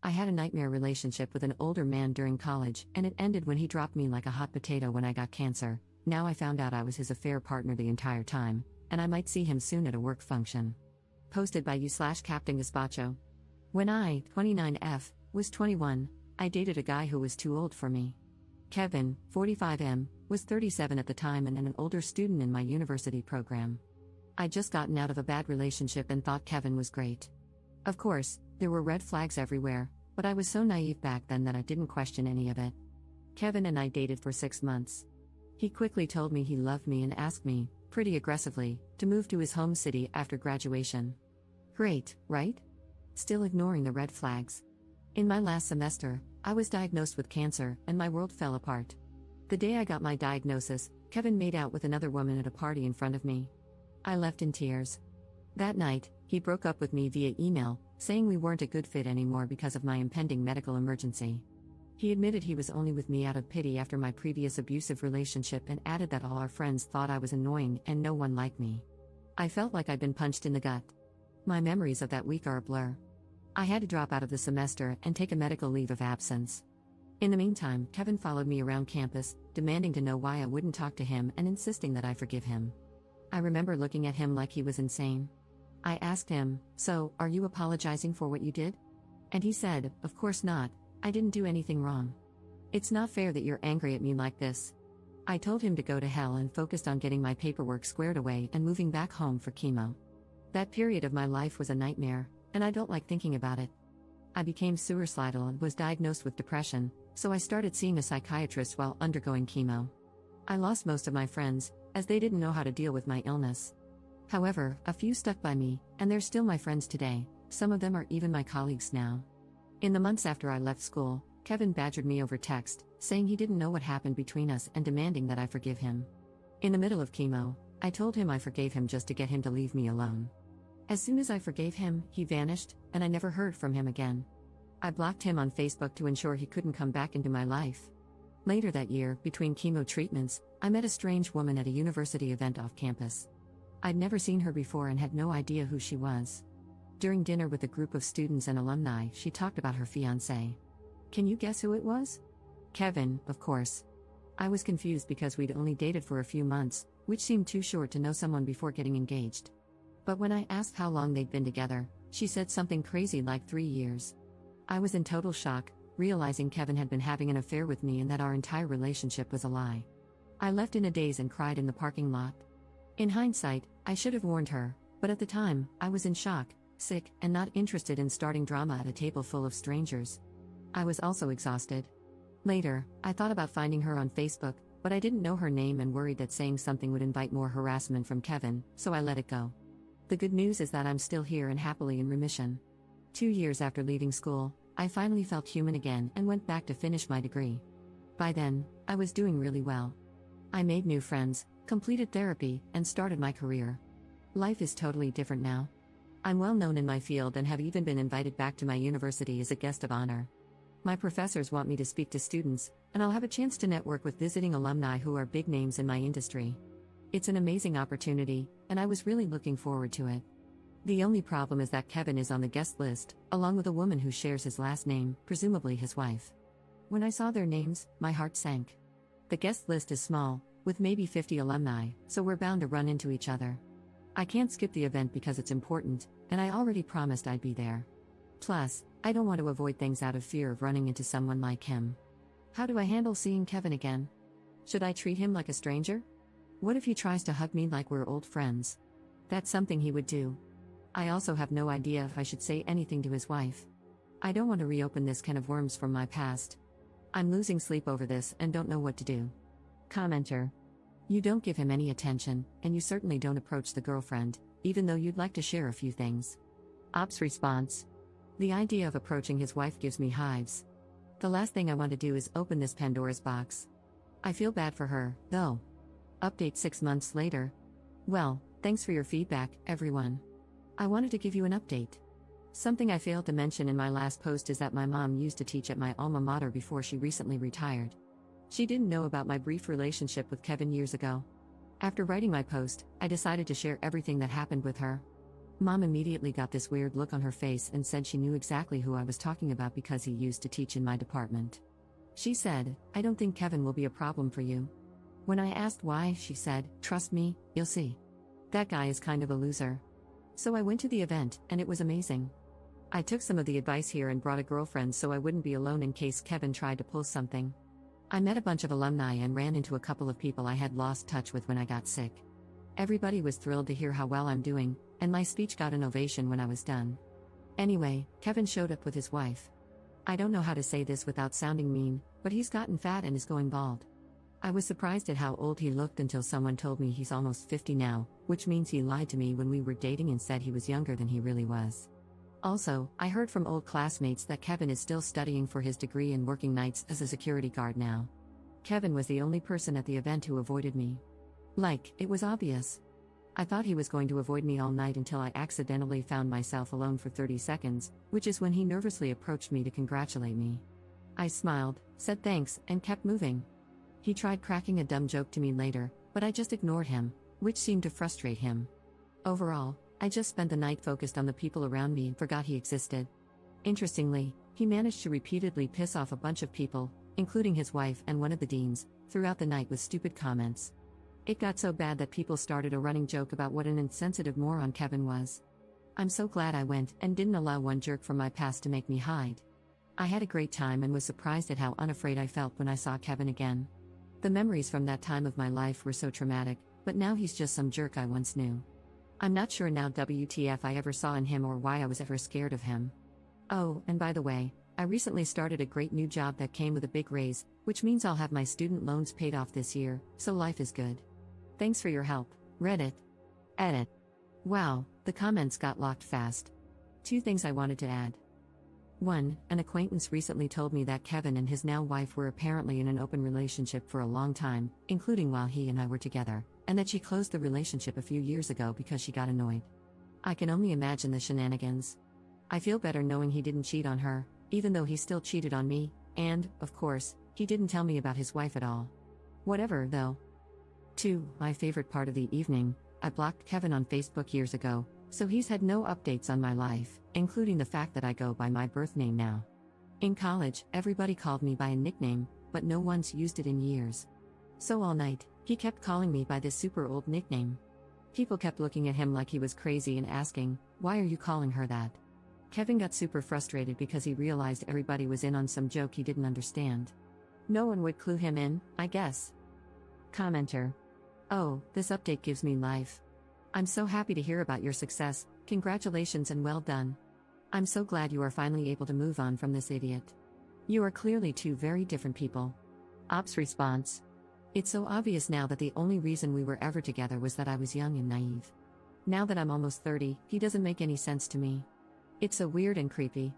I had a nightmare relationship with an older man during college, and it ended when he dropped me like a hot potato when I got cancer. Now I found out I was his affair partner the entire time, and I might see him soon at a work function. Posted by you/Captain Gazpacho. When I, 29F, was 21, I dated a guy who was too old for me. Kevin, 45M, was 37 at the time and an older student in my university program. I'd just gotten out of a bad relationship and thought Kevin was great. Of course, there were red flags everywhere, but I was so naive back then that I didn't question any of it. Kevin and I dated for 6 months. He quickly told me he loved me and asked me, pretty aggressively, to move to his home city after graduation. Great, right? Still ignoring the red flags. In my last semester, I was diagnosed with cancer, and my world fell apart. The day I got my diagnosis, Kevin made out with another woman at a party in front of me. I left in tears. That night, he broke up with me via email, saying we weren't a good fit anymore because of my impending medical emergency. He admitted he was only with me out of pity after my previous abusive relationship and added that all our friends thought I was annoying and no one liked me. I felt like I'd been punched in the gut. My memories of that week are a blur. I had to drop out of the semester and take a medical leave of absence. In the meantime, Kevin followed me around campus, demanding to know why I wouldn't talk to him and insisting that I forgive him. I remember looking at him like he was insane. I asked him, "So, are you apologizing for what you did?" And he said, "Of course not, I didn't do anything wrong. It's not fair that you're angry at me like this." I told him to go to hell and focused on getting my paperwork squared away and moving back home for chemo. That period of my life was a nightmare, and I don't like thinking about it. I became suicidal and was diagnosed with depression, so I started seeing a psychiatrist while undergoing chemo. I lost most of my friends, as they didn't know how to deal with my illness. However, a few stuck by me, and they're still my friends today. Some of them are even my colleagues now. In the months after I left school, Kevin badgered me over text, saying he didn't know what happened between us and demanding that I forgive him. In the middle of chemo, I told him I forgave him just to get him to leave me alone. As soon as I forgave him, he vanished, and I never heard from him again. I blocked him on Facebook to ensure he couldn't come back into my life. Later that year, between chemo treatments, I met a strange woman at a university event off campus. I'd never seen her before and had no idea who she was. During dinner with a group of students and alumni, she talked about her fiancé. Can you guess who it was? Kevin, of course. I was confused because we'd only dated for a few months, which seemed too short to know someone before getting engaged. But when I asked how long they'd been together, she said something crazy like 3 years. I was in total shock, realizing Kevin had been having an affair with me and that our entire relationship was a lie. I left in a daze and cried in the parking lot. In hindsight, I should have warned her, but at the time, I was in shock, sick, and not interested in starting drama at a table full of strangers. I was also exhausted. Later, I thought about finding her on Facebook, but I didn't know her name and worried that saying something would invite more harassment from Kevin, so I let it go. The good news is that I'm still here and happily in remission. 2 years after leaving school, I finally felt human again and went back to finish my degree. By then, I was doing really well. I made new friends, completed therapy, and started my career. Life is totally different now. I'm well known in my field and have even been invited back to my university as a guest of honor. My professors want me to speak to students, and I'll have a chance to network with visiting alumni who are big names in my industry. It's an amazing opportunity, and I was really looking forward to it. The only problem is that Kevin is on the guest list, along with a woman who shares his last name, presumably his wife. When I saw their names, my heart sank. The guest list is small, with maybe 50 alumni, so we're bound to run into each other. I can't skip the event because it's important, and I already promised I'd be there. Plus, I don't want to avoid things out of fear of running into someone like him. How do I handle seeing Kevin again? Should I treat him like a stranger? What if he tries to hug me like we're old friends? That's something he would do. I also have no idea if I should say anything to his wife. I don't want to reopen this can of worms from my past. I'm losing sleep over this and don't know what to do. Commenter. You don't give him any attention, and you certainly don't approach the girlfriend, even though you'd like to share a few things. Ops response. The idea of approaching his wife gives me hives. The last thing I want to do is open this Pandora's box. I feel bad for her, though. Update 6 months later. Well, thanks for your feedback, everyone. I wanted to give you an update. Something I failed to mention in my last post is that my mom used to teach at my alma mater before she recently retired. She didn't know about my brief relationship with Kevin years ago. After writing my post, I decided to share everything that happened with her. Mom immediately got this weird look on her face and said she knew exactly who I was talking about because he used to teach in my department. She said, "I don't think Kevin will be a problem for you." When I asked why, she said, "Trust me, you'll see. That guy is kind of a loser." So I went to the event, and it was amazing. I took some of the advice here and brought a girlfriend so I wouldn't be alone in case Kevin tried to pull something. I met a bunch of alumni and ran into a couple of people I had lost touch with when I got sick. Everybody was thrilled to hear how well I'm doing, and my speech got an ovation when I was done. Anyway, Kevin showed up with his wife. I don't know how to say this without sounding mean, but he's gotten fat and is going bald. I was surprised at how old he looked until someone told me he's almost 50 now, which means he lied to me when we were dating and said he was younger than he really was. Also, I heard from old classmates that Kevin is still studying for his degree and working nights as a security guard now. Kevin was the only person at the event who avoided me. Like, it was obvious. I thought he was going to avoid me all night until I accidentally found myself alone for 30 seconds, which is when he nervously approached me to congratulate me. I smiled, said thanks, and kept moving. He tried cracking a dumb joke to me later, but I just ignored him, which seemed to frustrate him. Overall, I just spent the night focused on the people around me and forgot he existed. Interestingly, he managed to repeatedly piss off a bunch of people, including his wife and one of the deans, throughout the night with stupid comments. It got so bad that people started a running joke about what an insensitive moron Kevin was. I'm so glad I went and didn't allow one jerk from my past to make me hide. I had a great time and was surprised at how unafraid I felt when I saw Kevin again. The memories from that time of my life were so traumatic, but now he's just some jerk I once knew. I'm not sure now WTF I ever saw in him or why I was ever scared of him. Oh, and by the way, I recently started a great new job that came with a big raise, which means I'll have my student loans paid off this year, so life is good. Thanks for your help, Reddit. Edit. Wow, the comments got locked fast. 2 things I wanted to add. 1. An acquaintance recently told me that Kevin and his now wife were apparently in an open relationship for a long time, including while he and I were together, and that she closed the relationship a few years ago because she got annoyed. I can only imagine the shenanigans. I feel better knowing he didn't cheat on her, even though he still cheated on me, and, of course, he didn't tell me about his wife at all. Whatever, though. 2. My favorite part of the evening, I blocked Kevin on Facebook years ago, so he's had no updates on my life, including the fact that I go by my birth name now. In college, everybody called me by a nickname, but no one's used it in years. So all night, he kept calling me by this super old nickname. People kept looking at him like he was crazy and asking, "Why are you calling her that?" Kevin got super frustrated because he realized everybody was in on some joke he didn't understand. No one would clue him in, I guess. Commenter. Oh, this update gives me life. I'm so happy to hear about your success, congratulations and well done. I'm so glad you are finally able to move on from this idiot. You are clearly 2 very different people. Ops response. It's so obvious now that the only reason we were ever together was that I was young and naive. Now that I'm almost 30, he doesn't make any sense to me. It's so weird and creepy.